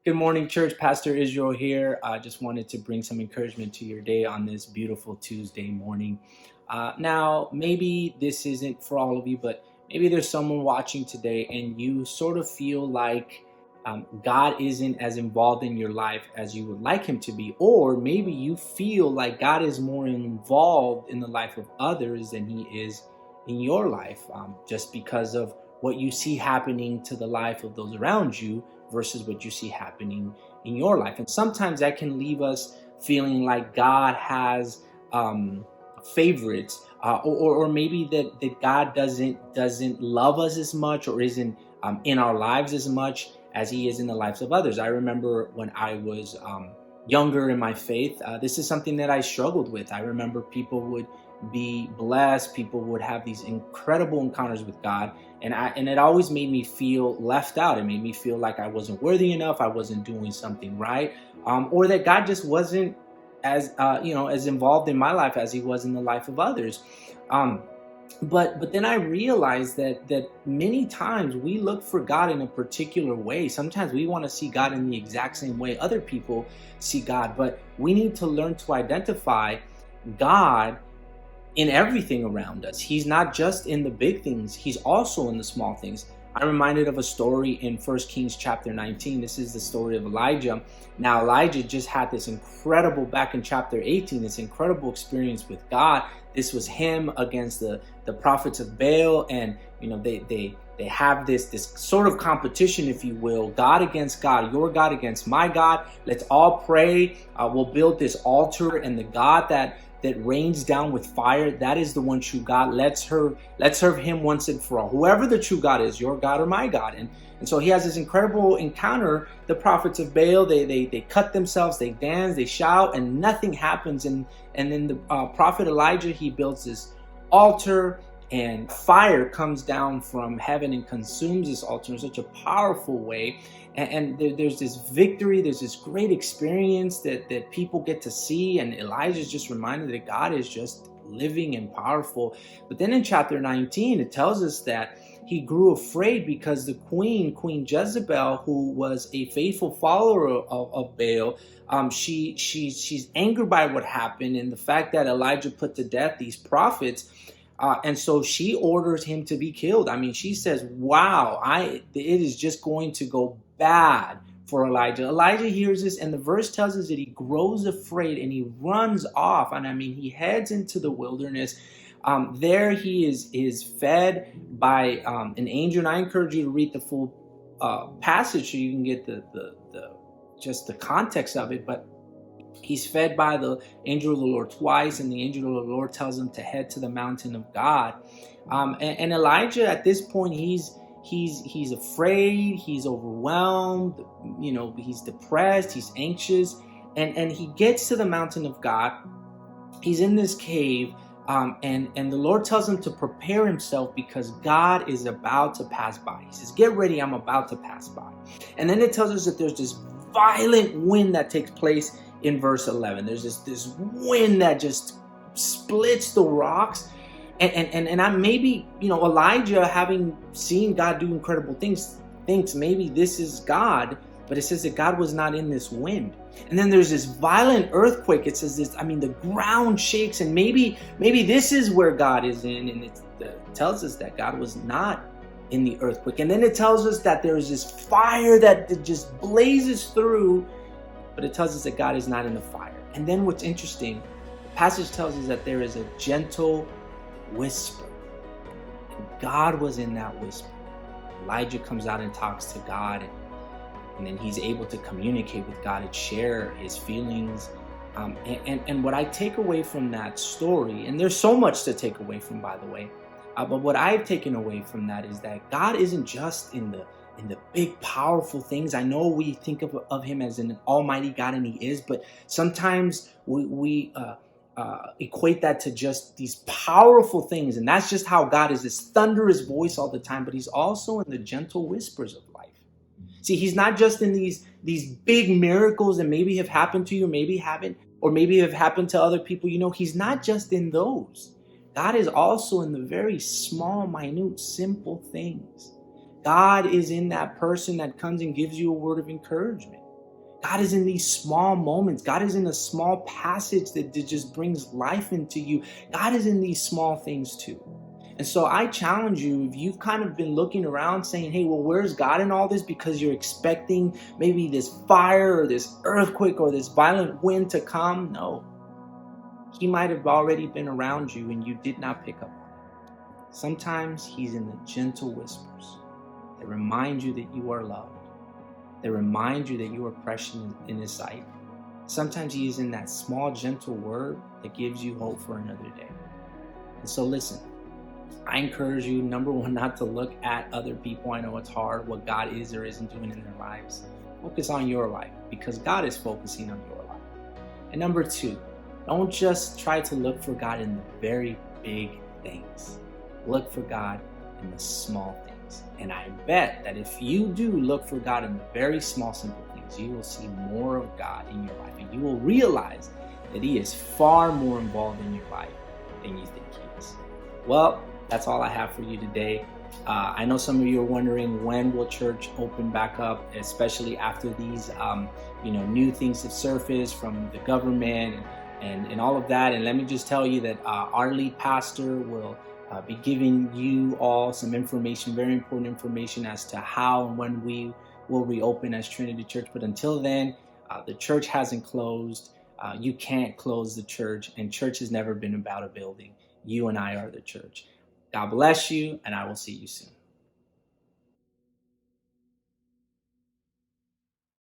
Good morning, church. Pastor Israel here. I just wanted to bring some encouragement to your day on this beautiful Tuesday morning. Now, maybe this isn't for all of you, but maybe there's someone watching today and you sort of feel like God isn't as involved in your life as you would like him to be. Or maybe you feel like God is more involved in the life of others than he is in your life, just because of what you see happening to the life of those around you versus what you see happening in your life. And sometimes that can leave us feeling like God has favorites, or maybe that God doesn't love us as much, or isn't in our lives as much as he is in the lives of others. I remember when I was younger in my faith, this is something that I struggled with. I remember people would be blessed, people would have these incredible encounters with God, and it always made me feel left out. It made me feel like I wasn't worthy enough, I wasn't doing something right, or that God just wasn't as involved in my life as he was in the life of others. But then I realized that many times we look for God in a particular way. Sometimes we want to see God in the exact same way other people see God, but we need to learn to identify God in everything around us. He's not just in the big things, he's also in the small things. I'm reminded of a story in 1 Kings chapter 19. This is the story of Elijah. Now, Elijah just had this incredible, back in chapter 18, this incredible experience with God. This was him against the prophets of Baal. And, they have this sort of competition, if you will, God against God, your God against my God. Let's all pray. We'll build this altar, and the God that rains down with fire, that is the one true God. Let's serve him once and for all. Whoever the true God is, your God or my God. And so he has this incredible encounter. The prophets of Baal, they cut themselves, they dance, they shout, and nothing happens. And then the prophet Elijah, he builds this altar, and fire comes down from heaven and consumes this altar in such a powerful way. And there's this victory, there's this great experience that people get to see. And Elijah's just reminded that God is just living and powerful. But then in chapter 19, it tells us that he grew afraid because the Queen Jezebel, who was a faithful follower of Baal, she's angered by what happened and the fact that Elijah put to death these prophets. And so she orders him to be killed. I mean, she says, wow, it is just going to go bad for Elijah. Elijah hears this, and the verse tells us that he grows afraid and he runs off. And I mean, he heads into the wilderness. There he is fed by an angel. And I encourage you to read the full passage so you can get just the context of it. But he's fed by the angel of the Lord twice, and the angel of the Lord tells him to head to the mountain of God. And Elijah, at this point, he's afraid, he's overwhelmed, he's depressed, he's anxious, and he gets to the mountain of God. He's in this cave, and the Lord tells him to prepare himself because God is about to pass by. He says, get ready, I'm about to pass by. And then it tells us that there's this violent wind that takes place in verse 11. There's this wind that just splits the rocks. And I maybe, Elijah, having seen God do incredible things, thinks maybe this is God, but it says that God was not in this wind. And then there's this violent earthquake. It says the ground shakes, and maybe this is where God is in, and it tells us that God was not in the earthquake. And then it tells us that there's this fire that just blazes through, but it tells us that God is not in the fire. And then what's interesting, the passage tells us that there is a gentle whisper, and God was in that whisper. Elijah comes out and talks to God, and then he's able to communicate with God and share his feelings. And what I take away from that story, and there's so much to take away from, by the way, but what I've taken away from that is that God isn't just in the big, powerful things. I know we think of him as an almighty God, and he is, but sometimes we equate that to just these powerful things, and that's just how God is, this thunderous voice all the time, but he's also in the gentle whispers of life. See, he's not just in these big miracles that maybe have happened to you, maybe haven't, or maybe have happened to other people. He's not just in those. God is also in the very small, minute, simple things. God is in that person that comes and gives you a word of encouragement. God is in these small moments. God is in a small passage that just brings life into you. God is in these small things too. And so I challenge you, if you've kind of been looking around saying, hey, well, where's God in all this? Because you're expecting maybe this fire or this earthquake or this violent wind to come. No, he might have already been around you and you did not pick up on it. Sometimes he's in the gentle whispers that remind you that you are loved, that remind you that you are precious in his sight. Sometimes he is in that small, gentle word that gives you hope for another day. And so listen, I encourage you, number one, not to look at other people. I know it's hard, what God is or isn't doing in their lives. Focus on your life because God is focusing on your life. And number two, don't just try to look for God in the very big things. Look for God in the small things. And I bet that if you do look for God in the very small, simple things, you will see more of God in your life. And you will realize that he is far more involved in your life than you think he is. Well, that's all I have for you today. I know some of you are wondering, when will church open back up, especially after these new things have surfaced from the government and all of that. And let me just tell you that our lead pastor will be giving you all some information, very important information, as to how and when we will reopen as Trinity Church. But until then, the church hasn't closed. You can't close the church, and church has never been about a building. You and I are the church. God bless you, and I will see you soon.